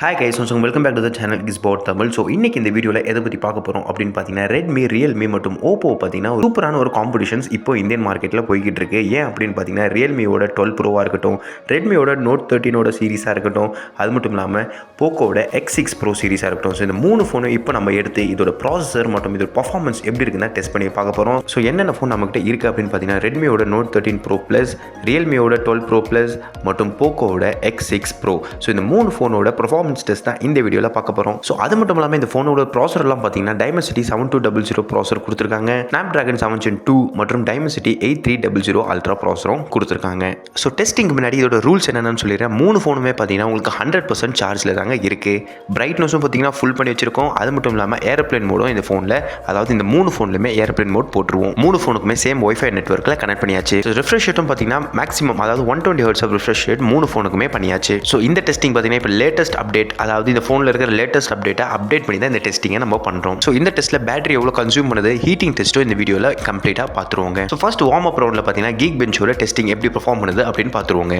Hi guys, so welcome back to the channel Gizbot Tamil. So இன்னைக்கு இந்த வீடியோல எதை பத்தி பார்க்க போறோம் அப்படின்னு பார்த்தீங்கன்னா Redmi, Realme மற்றும் Oppo பார்த்தீங்கன்னா சூப்பரான ஒரு காம்படிஷன்ஸ் இப்போ இந்தியன் மார்க்கெட்டில் போய்கிட்டு இருக்கு. ஏன் அப்படின்னு பார்த்தீங்கன்னா Realmeயோட 12 Proவா இருக்கட்டும், Redmiயோட Note 13ஓட சீரிஸாக இருக்கட்டும், அது மட்டும் இல்லாமல் Pocoவோட X6 Pro சீரிஸாக இருக்கட்டும். ஸோ இந்த மூணு ஃபோனும் இப்போ நம்ம எடுத்து இதோட ப்ராசஸர் மற்றும் இதோட பர்ஃபார்மன்ஸ் எப்படி இருக்குன்னு டெஸ்ட் பண்ணி பார்க்க போகிறோம். ஸோ என்னென்ன ஃபோன் நம்மகிட்ட இருக்குது அப்படின்னு பார்த்தீங்கன்னா Redmiயோட Note 13 Pro Plus, Realmeயோட 12 Pro Plus மற்றும் Pocoவோட X6 Pro. ஸோ இந்த மூணு ஃபோனோட பர்ஃபார்மன்ஸ் டெஸ்ட் தான் இந்த வீடியோல பார்க்க போறோம். சோ அது மட்டும் இல்லாம இந்த போனோட ப்ராசஸர் எல்லாம் பாத்தீங்கன்னா Dimensity 7200 ப்ராசஸர் கொடுத்திருக்காங்க. Snapdragon 7 Gen 2 மற்றும் Dimensity 8300 Ultra ப்ராசஸரும் கொடுத்திருக்காங்க. சோ டெஸ்டிங்க்கு முன்னாடி இதோட ரூல்ஸ் என்னன்னு சொல்லிறேன். மூணு ஃபோனுமே பாத்தீங்கன்னா உங்களுக்கு 100% சார்ஜ்ல தாங்க இருக்கு. பிரைட்னஸும் பாத்தீங்கன்னா ஃபுல் பண்ணி வச்சிருக்கோம். அது மட்டும் இல்லாம ஏர்ப்ளேன் மோடும் இந்த போன்ல, அதாவது இந்த மூணு போன்லயுமே ஏர்ப்ளேன் மோட் போட்டுருவோம். மூணு ஃபோனுக்குமே சேம் வைஃபை நெட்வொர்க்ல கனெக்ட் பண்ணியாச்சு. ரிஃப்ரெஷ் ரேட்டும் பாத்தீங்கன்னா மேக்ஸிமம் அதாவது 120 Hz ரிஃப்ரெஷ் ரேட் மூணு ஃபோனுக்குமே பண்ணியாச்சு. சோ இந்த டெஸ்டிங் பாத்தீங்கன்னா இப்போ லேட்டஸ்ட் அப்டேட், அதாவது இந்த ஃபோனில் இருக்கிற லேட்டஸ்ட் அப்டேட்டை அப்டேட் பண்ணி தான் இந்த டெஸ்டிங்கை நம்ம பண்ணுறோம். ஸோ இந்த டெஸ்ட்டில் பேட்டரி எவ்வளோ கன்சியூம் பண்ணுது, ஹீட்டிங் டெஸ்ட்டும் இந்த வீடியோவில் கம்ப்ளீட்டாக பார்த்துருவோங்க. ஸோ ஃபர்ஸ்ட் வார்ம் அப் ரவுண்டில் பார்த்தீங்கன்னா Geekbenchோட டெஸ்டிங் எப்படி பெர்ஃபார்ம் பண்ணுது அப்படின்னு பார்த்துருவோங்க.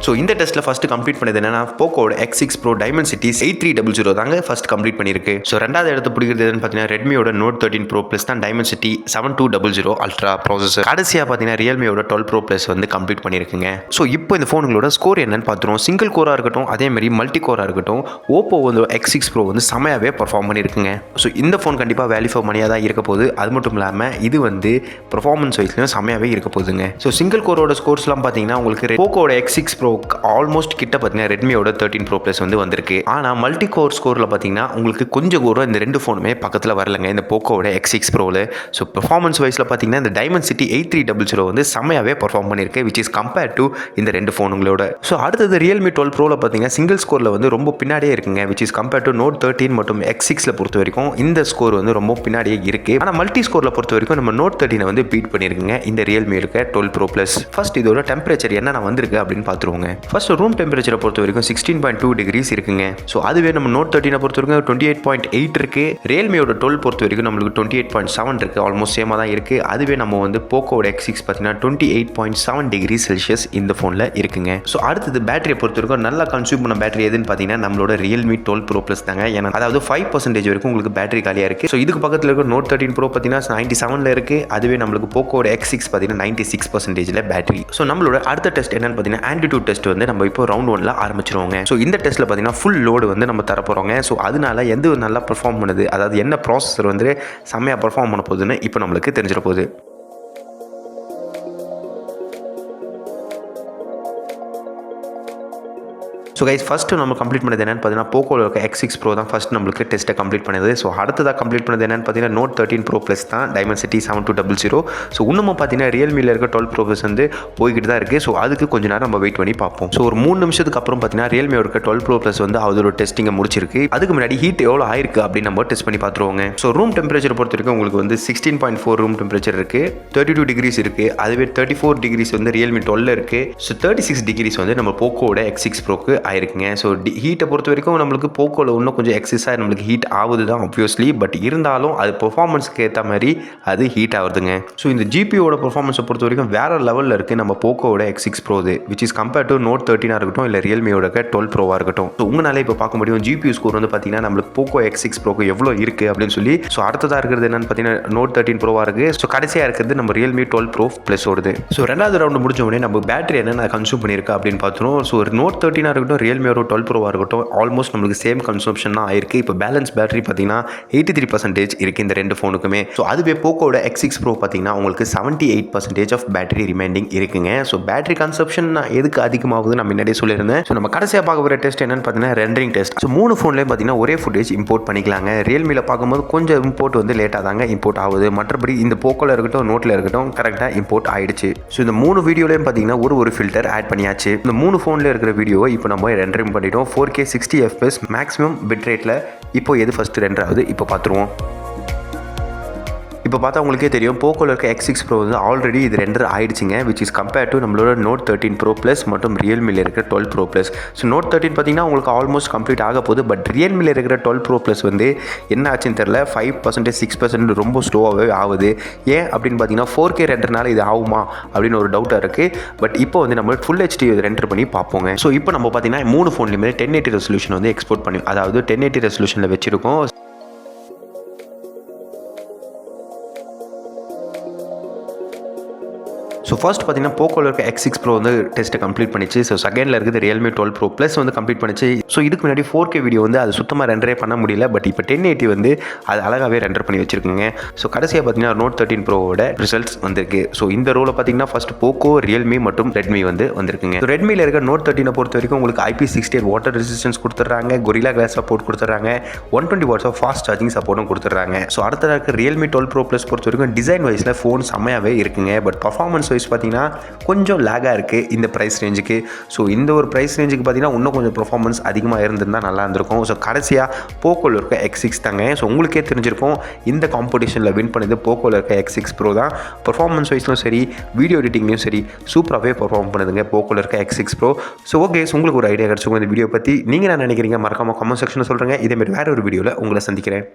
ஸோ இந்த டெஸ்ட்டில் ஃபஸ்ட்டு கம்ப்ளீட் பண்ணது என்னன்னா Pocoவோட X6 Pro Dimensity 8300 தாங்க ஃபர்ஸ்ட் கம்ப்ளீட் பண்ணியிருக்கு. ஸோ ரெண்டாவது இடத்து பிடிக்கிறது எதுன்னு பார்த்தீங்கன்னா Redmiயோட Note 13 Pro Plus தான் Dimensity 7200 Ultra ப்ராசஸர். கடைசியாக பார்த்தீங்கன்னா Realmeயோட 12 Pro Plus வந்து கம்ப்ளீட் பண்ணியிருக்குங்க. ஸோ இப்போ இந்த ஃபோனுங்களோட ஸ்கோர் என்னன்னு பார்த்துருவோம். சிங்கிள் கோராக இருக்கட்டும், அதேமாதிரி மல்டி கோராக இருக்கட்டும், Oppo வந்து X6 Pro வந்து செமையாகவே பர்ஃபார்ம் பண்ணியிருக்குங்க. ஸோ இந்த ஃபோன் கண்டிப்பாக வேல்யூ ஃபார் மணியாக தான் இருக்க போகுது. அது மட்டும் இல்லாமல் இது வந்து பர்ஃபார்மன்ஸ் வைஸ்லையும் செமையாகவே இருக்க போகுதுங்க. ஸோ சிங்கிள் கோரோட ஸ்கோர்ஸ்லாம் பார்த்தீங்கன்னா உங்களுக்கு Pocoவோட X6 Pro ஆல்மோஸ்ட் கிட்ட பார்த்தீங்கன்னா Redmiயோட 13 Pro Plus வந்து வந்திருக்கு. ஆனால் மல்டி கோர் ஸ்கோரில் பார்த்தீங்கன்னா உங்களுக்கு கொஞ்சம் கூட இந்த ரெண்டு ஃபோனுமே பக்கத்தில் வரலங்க இந்த Pocoவோட X6 Proவில். ஸோ பெர்ஃபார்மன்ஸ் வைஸில் பார்த்தீங்கன்னா இந்த Dimensity 8300 வந்து செம்மையாகவே பர்ஃபார்ம் பண்ணியிருக்கு, விச் இஸ் கம்பேர்ட் டு இந்த ரெண்டு ஃபோனுங்களோட. ஸோ அடுத்தது Realme 12 Proவில் பார்த்தீங்கன்னா சிங்கிள் ஸ்கோரில் வந்து ரொம்ப பின்னாடியே இருக்குங்க, which is compared to Note 13 மற்றும் X6ல பொறுத்த வரைக்கும் இந்த ஸ்கோர் வந்து ரொம்ப பின்னாடியே இருக்கு. ஆனால் மல்டி ஸ்கோரில் பொறுத்த வரைக்கும் நம்ம Note 13 வந்து பீட் பண்ணியிருக்குங்க இந்த Realme இருக்க 12 Pro Plus. ஃபர்ஸ்ட் இதோட டெம்பரேச்சர் என்ன வந்திருக்கு அப்படின்னு பார்த்துருவோங்க. ஃபர்ஸ்ட் ரூம் டெம்பரேச்சரை பொறுத்த வரைக்கும் 16.2 டிகிரிஸ் இருக்குங்க. ஸோ அதுவே நம்ம Note 13 பொறுத்த வரைக்கும் 28.8 இருக்கு. Realmeயோட 12 பொறுத்த வரைக்கும் நம்மளுக்கு 28.7 இருக்கு, ஆல்மோஸ்ட் சேமாக தான் இருக்கு. அதுவே நம்ம வந்து Pocoவோட X6 பார்த்தீங்கன்னா 28.7 டிகிரி செல்சியஸ் இந்த ஃபோனில் இருக்குங்க. ஸோ அடுத்தது பேட்டரியை பொறுத்த வரைக்கும் நல்லா கன்சியூம் பண்ண பேட்டரி எதுன்னு பார்த்தீங்கன்னா நம்மளோட Realme 12 Pro Plus தாங்க. ஏன்னா அதாவது 5% வரைக்கும் உங்களுக்கு பேட்டரி காலியாக இருக்கு. ஸோ இதுக்கு பக்கத்தில் இருக்க Note 13 Pro பார்த்தீங்கன்னா 97ல இருக்கு. அதுவே நம்மளுக்கு Pocoவோட X6 பார்த்தீங்கன்னா 96% பேட்டரி. ஸோ நம்மளோட அடுத்த டெஸ்ட் என்னன்னு பார்த்தீங்கன்னா ஆன்டிடியூட் டெஸ்ட் வந்து நம்ம இப்போ ரவுண்ட் 1ல ஆரம்பிச்சிருவோங்க. ஸோ இந்த டெஸ்ட்டில் பார்த்தீங்கன்னா ஃபுல் லோடு வந்து நம்ம தரப்போகிறோங்க. ஸோ அதனால எந்த நல்லா பெர்ஃபார்ம் பண்ணுது, அதாவது என்ன ப்ராசஸர் வந்து செம்மையாக பெர்ஃபார்ம் பண்ண போகுதுன்னு இப்போ நம்மளுக்கு தெரிஞ்சிட போகுது. ஸோ கைஸ் ஃபஸ்ட்டு நம்ம கம்ப்ளீட் பண்ணது என்னென்னு பார்த்தீங்கன்னா Pocoவில் இருக்க X6 Pro தான் ஃபஸ்ட் நம்மளுக்கு டெஸ்ட்டை கம்ப்ளீட் பண்ணுது. ஸோ அடுத்ததாக கம்ப்ளீட் பண்ணது என்னென்னு பார்த்தீங்கன்னா Note 13 Pro Plus தான் Dimensity 7200. ஸோ இன்னமும் பார்த்தீங்கன்னா Realmeயில் இருக்க 12 Pro Plus வந்து போய்கிட்டு தான் இருக்குது. ஸோ அதுக்கு கொஞ்ச நேரம் நம்ம வெயிட் பண்ணி பார்ப்போம். ஸோ ஒரு 3 நிமிஷத்துக்கு அப்புறம் பார்த்தீங்கன்னா Realmeயோட இருக்க 12 Pro Plus வந்து அதோட டெஸ்டிங்கை முடிச்சிருக்கு. அதுக்கு முன்னாடி ஹீட் எவ்வளோ ஆயிருக்கு அப்படின்னு நம்ம டெஸ்ட் பண்ணி பார்த்துருவோங்க. ஸோ ரூம் டெம்பரேச்சர் பொறுத்த வரைக்கும் உங்களுக்கு வந்து 16.4 ரூம் டெம்பரேச்சர் இருக்குது, 32 டிகிரிஸ் இருக்குது. அதுவே 34 டிகிரிஸ் வந்து Realme 12ல இருக்குது. ஸோ 36 டிகிரிஸ் வந்து நம்ம Pocoவோட X6 Proக்கு ஆயிருக்குங்க. ஸோ ஹீட்டை பொறுத்த வரைக்கும் நம்மளுக்கு Pocoவில் இன்னும் கொஞ்சம் எக்ஸஸாக நம்மளுக்கு ஹீட் ஆகுது தான் ஆப்வியஸ்லி. பட் இருந்தாலும் அது பெர்ஃபார்மன்ஸ்க்கு ஏற்ற மாதிரி அது ஹீட் ஆகுதுங்க. ஸோ இந்த ஜிபியோட பெர்ஃபார்மன்ஸை பொறுத்த வரைக்கும் வேற லெவலில் இருக்குது நம்ம Pocoவோட X6 Pro, which is compared to Note 13 இருக்கட்டும் இல்லை Realmeயோட 12 Proவா இருக்கட்டும். ஸோ உங்களால் இப்போ பார்க்க முடியும் ஜிபியூ ஸ்கோர் வந்து பார்த்தீங்கன்னா நம்மளுக்கு Poco X6 Proக்கு எவ்வளோ இருக்குது அப்படின்னு சொல்லி. ஸோ அடுத்ததாக இருக்கிறது என்னன்னு பார்த்தீங்கன்னா Note 13 Proவா இருக்குது. ஸோ கடைசியாக இருக்கிறது நம்ம Realme 12 Pro Plus ஓடுது. ஸோ ரெண்டாவது ரவுண்டு முடிஞ்ச உடனே நம்ம பேட்டரி என்னென்ன கன்சூம் பண்ணியிருக்கா அப்படின்னு பார்த்துரும். ஸோ ஒரு Note 13 இருக்கட்டும் Realmeயோட 12 Proவா இருக்கட்டும் ஆல்மோஸ்ட் நம்மளுக்கு சேம் கன்சம்ஷன் தான் ஆயிருக்கு. இப்போ பேலன்ஸ் பேட்டரி பார்த்தீங்கன்னா 83% இருக்குது இந்த ரெண்டு ஃபோனுக்குமே. ஸோ அதுவே Pocoவோட X6 Pro பார்த்தீங்கன்னா உங்களுக்கு 78% ஆஃப் பேட்டரி ரிமைனிங் இருக்குங்க. ஸோ பேட்டரி கன்சப்ஷன் எதுக்கு அதிகமாகுது நான் முன்னாடியே சொல்லியிருந்தேன். ஸோ நம்ம கடைசியாக பார்க்க போகிற டெஸ்ட் என்னன்னு பார்த்தீங்கன்னா ரெண்டரிங் டெஸ்ட். ஸோ மூணு ஃபோன்லேயும் பார்த்தீங்கன்னா ஒரே ஃபுட்டேஜ் இம்போர்ட் பண்ணிக்கலாங்க. Realmeயில் பார்க்கும்போது கொஞ்சம் இம்போர்ட் வந்து லேட்டாக தாங்க இம்போர்ட் ஆகுது. மற்றபடி இந்த Pocoவில் இருக்கட்டும் Noteல இருக்கட்டும் கரெக்டாக இம்போர்ட் ஆயிடுச்சு. ஸோ இந்த மூணு வீடியோலையும் பார்த்தீங்கன்னா ஒரு ஃபில்டர் ஆட் பண்ணியாச்சு. இந்த மூணு ஃபோனில் இருக்கிற வீடியோவை இப்போ நம்ம ரெண்டரிங் பண்ணிட்டோம். 4K 60 FPS மேக்ஸிமம் பிட் ரேட்டில் இப்போ எது ஃபஸ்ட்டு ரெண்டர் ஆகுது இப்போ பார்த்துருவோம். இப்போ பார்த்தா உங்களுக்கே தெரியும் போக்கோவில் இருக்க X6 Pro வந்து ஆல்ரெடி இது ரெண்டர் ஆயிடுச்சுங்க, விச் இஸ் கம்பேர் டு நம்மளோட Note 13 Pro Plus மற்றும் ரியல்மியில் இருக்கிற 12 Pro Plus. ஸோ Note 13 பார்த்தீங்கன்னா உங்களுக்கு ஆல்மோஸ்ட் கம்ப்ளீட் ஆக போகுது. பட் ரியல்மியில் இருக்கிற 12 Pro Plus வந்து என்ன ஆச்சுன்னு தெரில, 5% 6% ரொம்ப ஸ்லோவாகவே ஆகுது. ஏன் அப்படின்னு பார்த்தீங்கன்னா 4K ரெண்டர்னால இது ஆகுமா அப்படின்னு ஒரு டவுட்டாக இருக்குது. பட் இப்போ வந்து நம்ம ஃபுல் HD ரெண்டர் பண்ணி பார்ப்போங்க. ஸோ இப்போ நம்ம பார்த்தீங்கன்னா 3 ஃபோன்லையுமே 1080 ரெசல்யூஷன் வந்து எக்ஸ்போர்ட் பண்ணி, அதாவது 1080 ரெசல்யூஷனில் வச்சிருக்கோம். ஸோ ஃபர்ஸ்ட் பார்த்தீங்கன்னா போக்கோவில் இருக்க X6 Pro வந்து டெஸ்ட்டை கம்ப்ளீட் பண்ணிச்சு. ஸோ செகண்டில் இருக்குது ரியல்மி 12 Pro Plus வந்து கம்ப்ளீட் பண்ணிச்சு. ஸோ இதுக்கு முன்னாடி 4K வீடியோ வந்து அது சுத்தமாக ரெண்டரே பண்ண முடியல. பட் இப்போ 1080 வந்து அது அழகாகவே ரெண்டர் பண்ணி வச்சிருக்குங்க. ஸோ கடைசியாக பார்த்தீங்கன்னா Note 13 Proவோட ரிசல்ட்ஸ் வந்திருக்கு. ஸோ இந்த ரோவில் பார்த்தீங்கன்னா ஃபர்ஸ்ட் போக்கோ, ரியல்மி மற்றும் ரெட்மி வந்து வந்திருக்குங்க. ஸோ ரெட்மியில் இருக்க Note 13 பொறுத்த வரைக்கும் உங்களுக்கு IP68 வாட்டர் ரெசிஸ்டன்ஸ் கொடுத்துட்றாங்க, கொரில்லா கிளாஸ் சப்போர்ட் கொடுத்துட்றாங்க, 120 வாட்ஸ் ஆஃப் ஃபாஸ்ட் சார்ஜிங் சப்போர்ட்டும் கொடுத்துட்றாங்க. ஸோ அடுத்ததாக இருக்க ரியல்மி 12 Pro Plus பொறுத்த வரைக்கும் டிசைன் வைஸில் ஃபோன் செம்மையாகவே இருக்குங்க. பட் பர்ஃபார்மன்ஸ் பார்த்தீங்கன்னா கொஞ்சம் லேகாக இருக்குது இந்த ப்ரைஸ் ரேஞ்சுக்கு. ஸோ இந்த ஒரு ப்ரைஸ் ரேஞ்சுக்கு பார்த்தீங்கன்னா இன்னும் கொஞ்சம் பர்ஃபார்மன்ஸ் அதிகமாக இருந்திருந்தால் நல்லா இருந்திருக்கும். ஸோ கடைசியாக போக்கோவில் இருக்க X6 தாங்க. ஸோ உங்களுக்கே தெரிஞ்சிருக்கும் இந்த காம்படிஷனில் வின் பண்ணது போக்கோவில் இருக்க X6 Pro தான். பர்ஃபார்மன்ஸ் வைஸ்லும் சரி, வீடியோ எடிட்டிங்லையும் சரி சூப்பராகவே பர்ஃபார்ம் பண்ணுதுங்க போக்கோவில் இருக்க X6 Pro. ஸோ ஓகே, உங்களுக்கு ஒரு ஐடியா கிடச்சிங்க இந்த வீடியோ பற்றி. நீங்கள் என்ன நினைக்கிறீங்க மறக்காமல் கமெண்ட் செக்ஷனில் சொல்கிறேங்க. இதேமாதிரி வேறு ஒரு வீடியோவில் உங்களை சந்திக்கிறேன்.